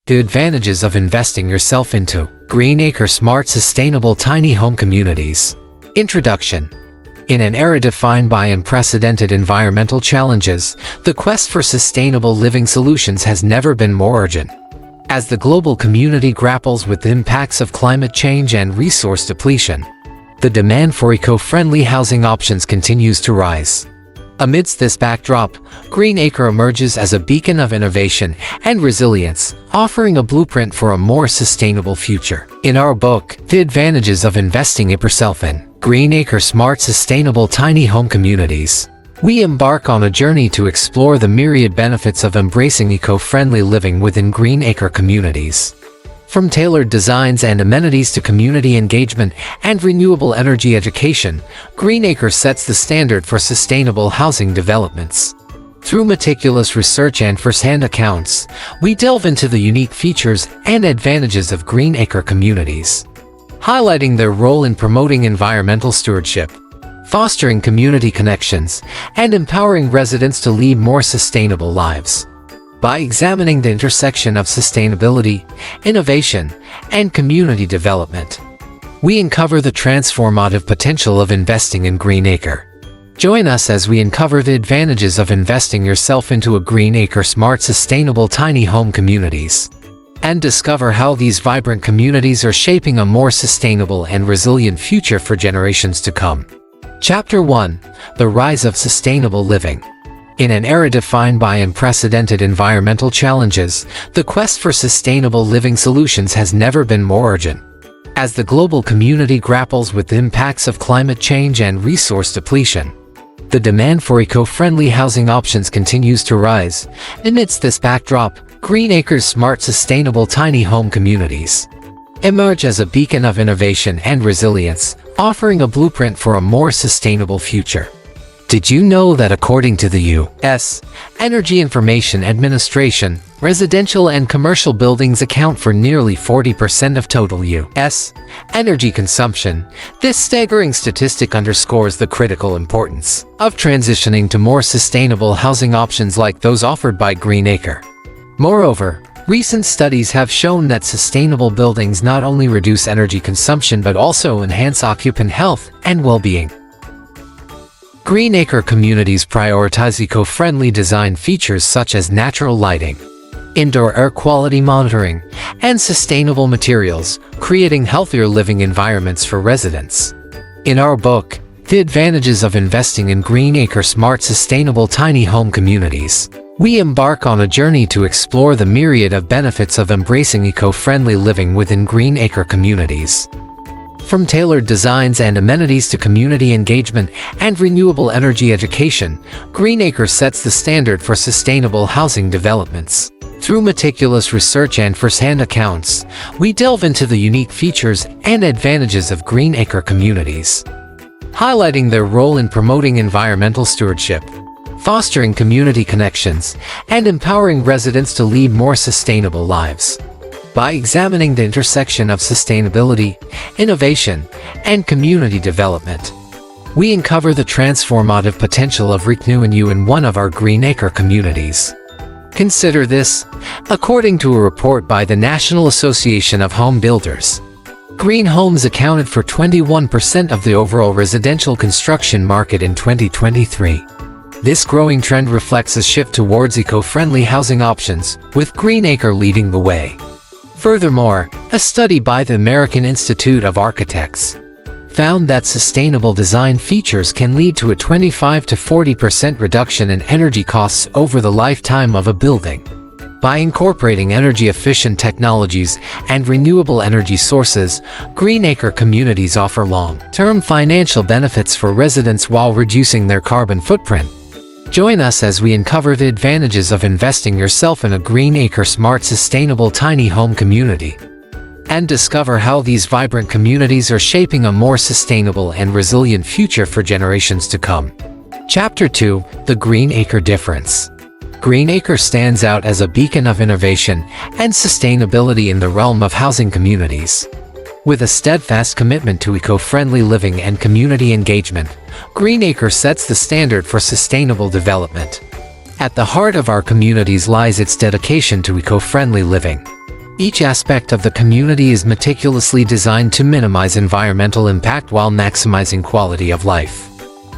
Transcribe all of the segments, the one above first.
The advantages of investing yourself into Greenacre Smart Sustainable Tiny Home Communities. Introduction. In an era defined by unprecedented environmental challenges, the quest for sustainable living solutions has never been more urgent. As the global community grapples with the impacts of climate change and resource depletion, the demand for eco-friendly housing options continues to rise. Amidst this backdrop, Greenacre emerges as a beacon of innovation and resilience, offering a blueprint for a more sustainable future. In our book, The Advantages of Investing Yourself in Greenacre Smart Sustainable Tiny Home Communities, we embark on a journey to explore the myriad benefits of embracing eco-friendly living within Greenacre communities. From tailored designs and amenities to community engagement and renewable energy education, Greenacre sets the standard for sustainable housing developments. Through meticulous research and first-hand accounts, we delve into the unique features and advantages of Greenacre communities, highlighting their role in promoting environmental stewardship, fostering community connections, and empowering residents to lead more sustainable lives. By examining the intersection of sustainability, innovation, and community development, we uncover the transformative potential of investing in Greenacre. Join us as we uncover the advantages of investing yourself into a Greenacre Smart Sustainable Tiny Home Communities, and discover how these vibrant communities are shaping a more sustainable and resilient future for generations to come. Chapter 1. The Rise of Sustainable Living. In an era defined by unprecedented environmental challenges, the quest for sustainable living solutions has never been more urgent. As the global community grapples with the impacts of climate change and resource depletion, the demand for eco-friendly housing options continues to rise. Amidst this backdrop, Greenacre's smart sustainable tiny home communities emerge as a beacon of innovation and resilience, offering a blueprint for a more sustainable future. Did you know that according to the U.S. Energy Information Administration, residential and commercial buildings account for nearly 40% of total U.S. energy consumption? This staggering statistic underscores the critical importance of transitioning to more sustainable housing options like those offered by Greenacre. Moreover, recent studies have shown that sustainable buildings not only reduce energy consumption but also enhance occupant health and well-being. Greenacre communities prioritize eco-friendly design features such as natural lighting, indoor air quality monitoring, and sustainable materials, creating healthier living environments for residents. In our book, The Advantages of Investing in Greenacre Smart Sustainable Tiny Home Communities, we embark on a journey to explore the myriad of benefits of embracing eco-friendly living within Greenacre communities. From tailored designs and amenities to community engagement and renewable energy education, Greenacre sets the standard for sustainable housing developments. Through meticulous research and first-hand accounts, we delve into the unique features and advantages of Greenacre communities, highlighting their role in promoting environmental stewardship, fostering community connections, and empowering residents to lead more sustainable lives. By examining the intersection of sustainability, innovation, and community development, we uncover the transformative potential of renewing you in one of our Greenacre communities. Consider this. According to a report by the National Association of Home Builders, green homes accounted for 21% of the overall residential construction market in 2023. This growing trend reflects a shift towards eco-friendly housing options, with Greenacre leading the way. Furthermore, a study by the American Institute of Architects found that sustainable design features can lead to a 25 to 40% reduction in energy costs over the lifetime of a building. By incorporating energy-efficient technologies and renewable energy sources, Greenacre communities offer long-term financial benefits for residents while reducing their carbon footprint. Join us as we uncover the advantages of investing yourself in a Greenacre Smart Sustainable Tiny Home Community, and discover how these vibrant communities are shaping a more sustainable and resilient future for generations to come. Chapter 2. The Greenacre Difference. Greenacre stands out as a beacon of innovation and sustainability in the realm of housing communities. With a steadfast commitment to eco-friendly living and community engagement, Greenacre sets the standard for sustainable development. At the heart of our communities lies its dedication to eco-friendly living. Each aspect of the community is meticulously designed to minimize environmental impact while maximizing quality of life.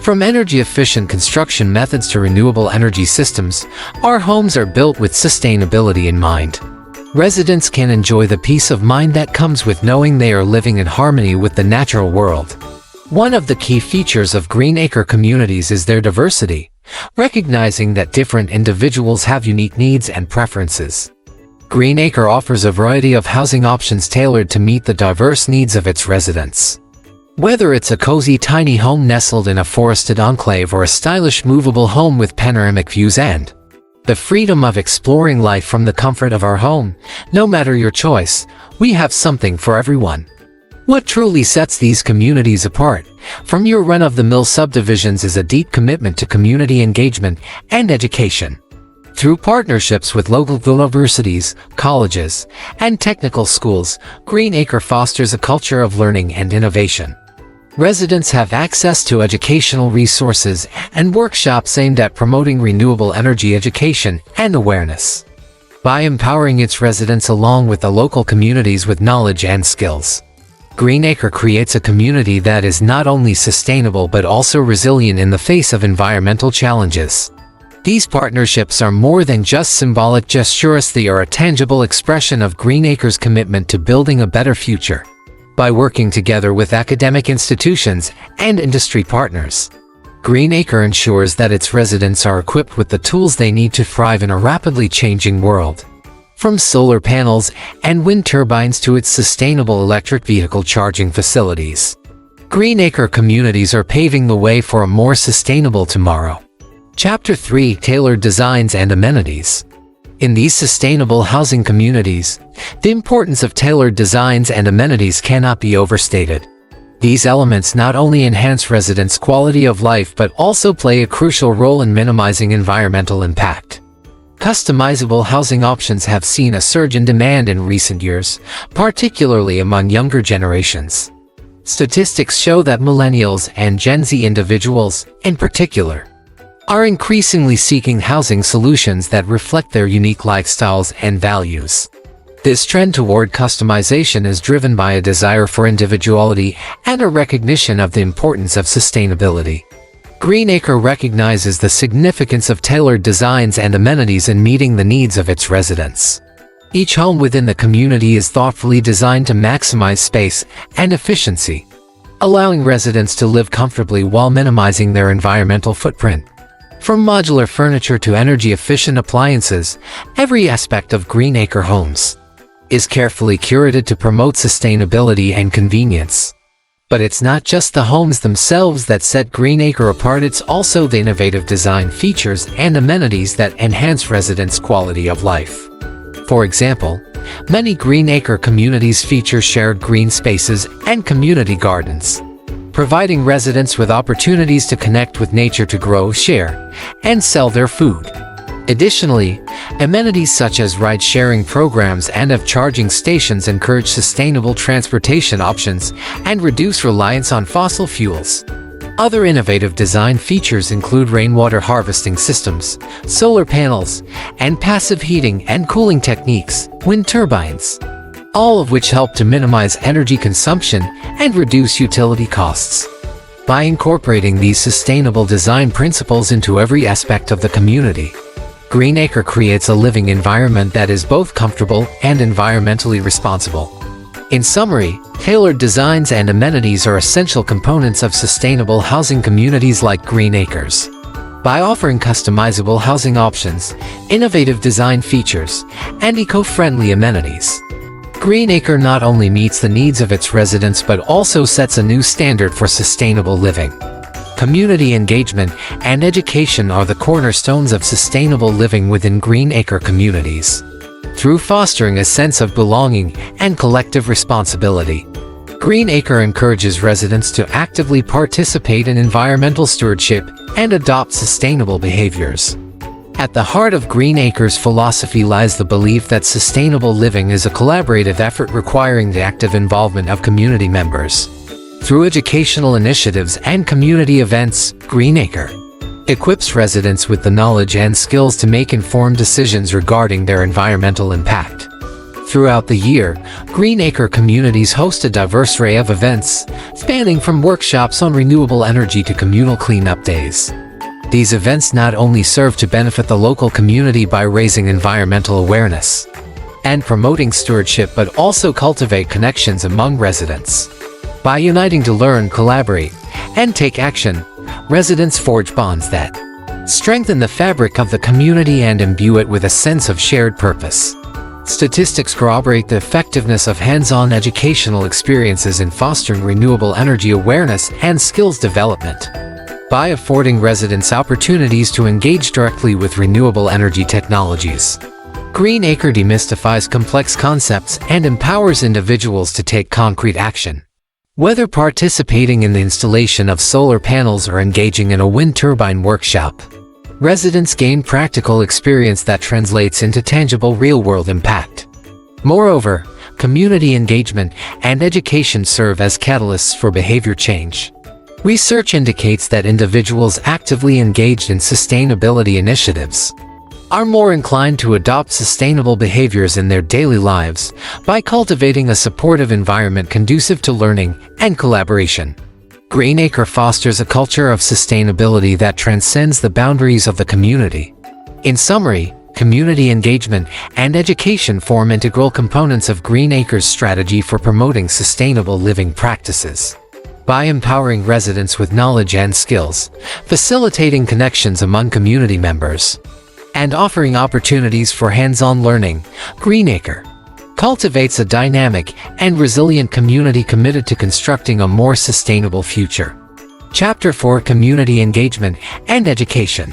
From energy-efficient construction methods to renewable energy systems, our homes are built with sustainability in mind. Residents can enjoy the peace of mind that comes with knowing they are living in harmony with the natural world. One of the key features of Green Acre communities is their diversity, recognizing that different individuals have unique needs and preferences. Green Acre offers a variety of housing options tailored to meet the diverse needs of its residents. Whether it's a cozy tiny home nestled in a forested enclave or a stylish movable home with panoramic views and the freedom of exploring life from the comfort of our home, no matter your choice, we have something for everyone. What truly sets these communities apart from your run-of-the-mill subdivisions is a deep commitment to community engagement and education. Through partnerships with local universities, colleges, and technical schools, Green Acre fosters a culture of learning and innovation. Residents have access to educational resources and workshops aimed at promoting renewable energy education and awareness. By empowering its residents along with the local communities with knowledge and skills, Green Acre creates a community that is not only sustainable but also resilient in the face of environmental challenges. These partnerships are more than just symbolic gestures, they are a tangible expression of Green Acre's commitment to building a better future. By working together with academic institutions and industry partners, Green Acre ensures that its residents are equipped with the tools they need to thrive in a rapidly changing world. From solar panels and wind turbines to its sustainable electric vehicle charging facilities, Green Acre communities are paving the way for a more sustainable tomorrow. Chapter 3: Tailored Designs and Amenities. In these sustainable housing communities, the importance of tailored designs and amenities cannot be overstated. These elements not only enhance residents' quality of life but also play a crucial role in minimizing environmental impact. Customizable housing options have seen a surge in demand in recent years, particularly among younger generations. Statistics show that millennials and Gen Z individuals, in particular, are increasingly seeking housing solutions that reflect their unique lifestyles and values. This trend toward customization is driven by a desire for individuality and a recognition of the importance of sustainability. Green Acre recognizes the significance of tailored designs and amenities in meeting the needs of its residents. Each home within the community is thoughtfully designed to maximize space and efficiency, allowing residents to live comfortably while minimizing their environmental footprint. From modular furniture to energy-efficient appliances, every aspect of Green Acre homes is carefully curated to promote sustainability and convenience. But it's not just the homes themselves that set Green Acre apart, it's also the innovative design features and amenities that enhance residents' quality of life. For example, many Green Acre communities feature shared green spaces and community gardens, providing residents with opportunities to connect with nature to grow, share, and sell their food. Additionally, amenities such as ride-sharing programs and EV charging stations encourage sustainable transportation options and reduce reliance on fossil fuels. Other innovative design features include rainwater harvesting systems, solar panels, and passive heating and cooling techniques, wind turbines, all of which help to minimize energy consumption and reduce utility costs. By incorporating these sustainable design principles into every aspect of the community, Green Acre creates a living environment that is both comfortable and environmentally responsible. In summary, tailored designs and amenities are essential components of sustainable housing communities like Green Acres. By offering customizable housing options, innovative design features, and eco-friendly amenities, Green Acre not only meets the needs of its residents but also sets a new standard for sustainable living. Community engagement and education are the cornerstones of sustainable living within Green Acre communities. Through fostering a sense of belonging and collective responsibility, Green Acre encourages residents to actively participate in environmental stewardship and adopt sustainable behaviors. At the heart of Green Acre's philosophy lies the belief that sustainable living is a collaborative effort requiring the active involvement of community members. Through educational initiatives and community events, Green Acre equips residents with the knowledge and skills to make informed decisions regarding their environmental impact. Throughout the year, Greenacre communities host a diverse array of events, spanning from workshops on renewable energy to communal cleanup days. These events not only serve to benefit the local community by raising environmental awareness and promoting stewardship, but also cultivate connections among residents. By uniting to learn, collaborate, and take action, residents forge bonds that strengthen the fabric of the community and imbue it with a sense of shared purpose. Statistics corroborate the effectiveness of hands-on educational experiences in fostering renewable energy awareness and skills development. By affording residents opportunities to engage directly with renewable energy technologies, Greenacre demystifies complex concepts and empowers individuals to take concrete action. Whether participating in the installation of solar panels or engaging in a wind turbine workshop, residents gain practical experience that translates into tangible real-world impact. Moreover, community engagement and education serve as catalysts for behavior change. Research indicates that individuals actively engaged in sustainability initiatives are more inclined to adopt sustainable behaviors in their daily lives by cultivating a supportive environment conducive to learning and collaboration. Greenacre fosters a culture of sustainability that transcends the boundaries of the community. In summary, community engagement and education form integral components of Greenacre's strategy for promoting sustainable living practices. By empowering residents with knowledge and skills, facilitating connections among community members, and offering opportunities for hands-on learning, Greenacre cultivates a dynamic and resilient community committed to constructing a more sustainable future. Chapter 4: Community Engagement and Education.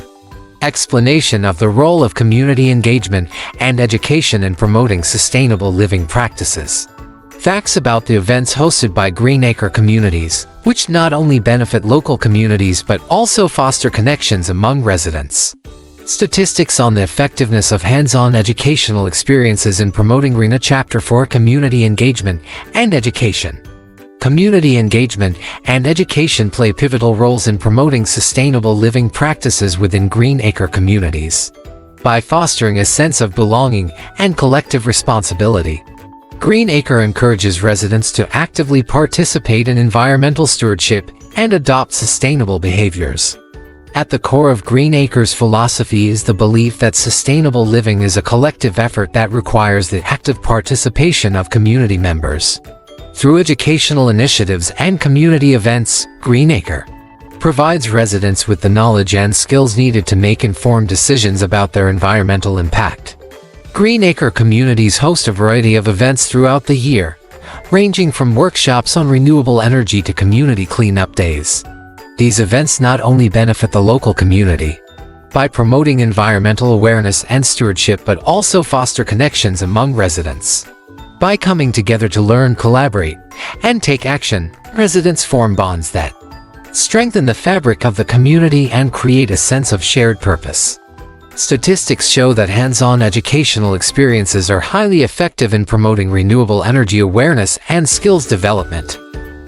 Explanation of the role of community engagement and education in promoting sustainable living practices. Facts about the events hosted by Greenacre communities, which not only benefit local communities but also foster connections among residents. Statistics on the effectiveness of hands-on educational experiences in promoting RENA Chapter 4: Community Engagement and Education. Community engagement and education play pivotal roles in promoting sustainable living practices within Greenacre communities. By fostering a sense of belonging and collective responsibility, Greenacre encourages residents to actively participate in environmental stewardship and adopt sustainable behaviors. At the core of Greenacre's philosophy is the belief that sustainable living is a collective effort that requires the active participation of community members. Through educational initiatives and community events, Greenacre provides residents with the knowledge and skills needed to make informed decisions about their environmental impact. Greenacre communities host a variety of events throughout the year, ranging from workshops on renewable energy to community cleanup days. These events not only benefit the local community by promoting environmental awareness and stewardship, but also foster connections among residents. By coming together to learn, collaborate, and take action, residents form bonds that strengthen the fabric of the community and create a sense of shared purpose. Statistics show that hands-on educational experiences are highly effective in promoting renewable energy awareness and skills development.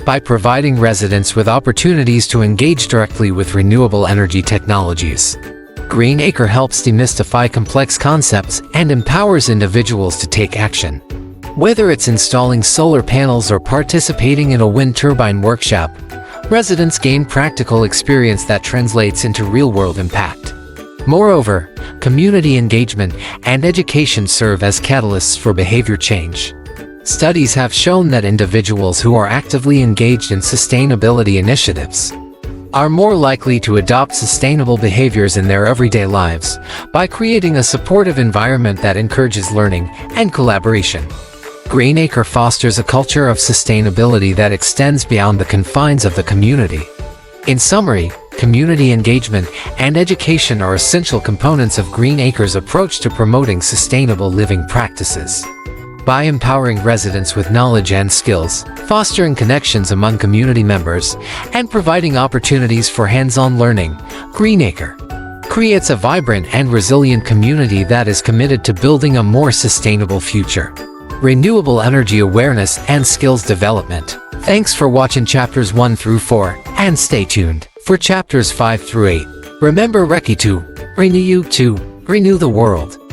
By providing residents with opportunities to engage directly with renewable energy technologies, Greenacre helps demystify complex concepts and empowers individuals to take action. Whether it's installing solar panels or participating in a wind turbine workshop, residents gain practical experience that translates into real-world impact. Moreover, community engagement and education serve as catalysts for behavior change. Studies have shown that individuals who are actively engaged in sustainability initiatives are more likely to adopt sustainable behaviors in their everyday lives by creating a supportive environment that encourages learning and collaboration. Greenacre fosters a culture of sustainability that extends beyond the confines of the community. In summary, community engagement and education are essential components of Greenacre's approach to promoting sustainable living practices. By empowering residents with knowledge and skills, fostering connections among community members, and providing opportunities for hands-on learning, Greenacre creates a vibrant and resilient community that is committed to building a more sustainable future. Renewable energy awareness and skills development. Thanks for watching chapters 1 through 4, and stay tuned for chapters 5 through 8. Remember, Renew to renew the world.